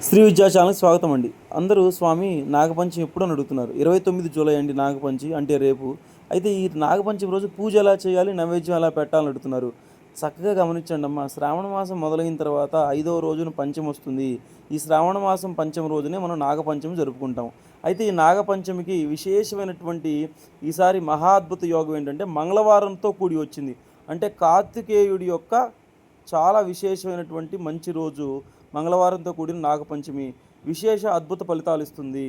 శ్రీ విద్యా ఛానల్కి స్వాగతం అండి. అందరూ స్వామి నాగపంచమి ఎప్పుడు అని అడుగుతున్నారు. 29 జూలై అండి నాగపంచమి, అంటే రేపు. అయితే ఈ నాగపంచమి రోజు పూజ ఎలా చేయాలి, నైవేద్యం ఎలా పెట్టాలని అడుగుతున్నారు. చక్కగా గమనించండి అమ్మా. శ్రావణ మాసం మొదలైన తర్వాత 5వ రోజున పంచమి వస్తుంది. ఈ శ్రావణ మాసం పంచమి రోజునే మనం నాగపంచమి జరుపుకుంటాం. అయితే ఈ నాగపంచమికి విశేషమైనటువంటి ఈసారి మహా అద్భుత యోగం ఏంటంటే మంగళవారంతో కూడి వచ్చింది. అంటే కార్తికేయుడి యొక్క చాలా విశేషమైనటువంటి మంచి రోజు మంగళవారంతో కూడిన నాగపంచమి. విశేష అద్భుత ఫలితాలు ఇస్తుంది.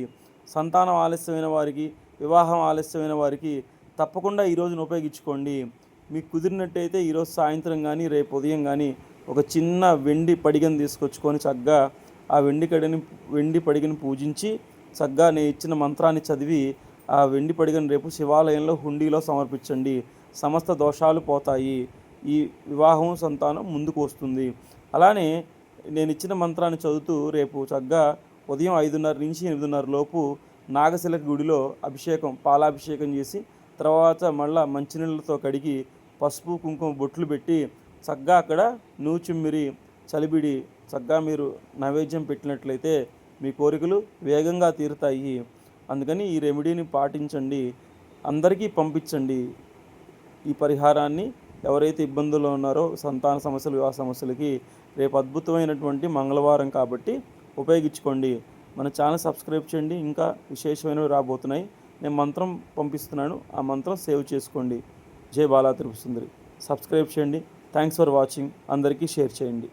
సంతానం ఆలస్యమైన వారికి, వివాహం ఆలస్యమైన వారికి తప్పకుండా ఈ రోజును ఉపయోగించుకోండి. మీకు కుదిరినట్టయితే ఈరోజు సాయంత్రం కానీ రేపు ఉదయం కానీ ఒక చిన్న వెండి పడిగను తీసుకొచ్చుకొని చక్కగా ఆ వెండి పడిగను పూజించి చక్కగా నేను ఇచ్చిన మంత్రాన్ని చదివి ఆ వెండి పడిగను రేపు శివాలయంలో హుండీలో సమర్పించండి. సమస్త దోషాలు పోతాయి. ఈ వివాహం సంతానం ముందుకు వస్తుంది. అలానే నేను ఇచ్చిన మంత్రాన్ని చదువుతూ రేపు చక్కగా ఉదయం 5:30 నుంచి 8:30 లోపు నాగశిలక గుడిలో పాలాభిషేకం చేసి తర్వాత మళ్ళీ మంచినీళ్ళతో కడిగి పసుపు కుంకుమ బొట్లు పెట్టి చక్కగా అక్కడ నూచిమ్మిరి చలిబిడి చక్కగా మీరు నైవేద్యం పెట్టినట్లయితే మీ కోరికలు వేగంగా తీరుతాయి. అందుకని ఈ రెమెడీని పాటించండి, అందరికీ పంపించండి. ఈ పరిహారాన్ని ఎవరైతే ఇబ్బందుల్లో ఉన్నారో సంతాన సమస్యలు, వివాహ సమస్యలకి రేపు అద్భుతమైనటువంటి మంగళవారం కాబట్టి ఉపయోగించుకోండి. మన ఛానల్ సబ్స్క్రైబ్ చేయండి. ఇంకా విశేషమైనవి రాబోతున్నాయి. నేను మంత్రం పంపిస్తున్నాను, ఆ మంత్రం సేవ్ చేసుకోండి. జై బాలా త్రిపుర సుందరి. సబ్స్క్రైబ్ చేయండి. Thanks for watching. అందరికీ షేర్ చేయండి.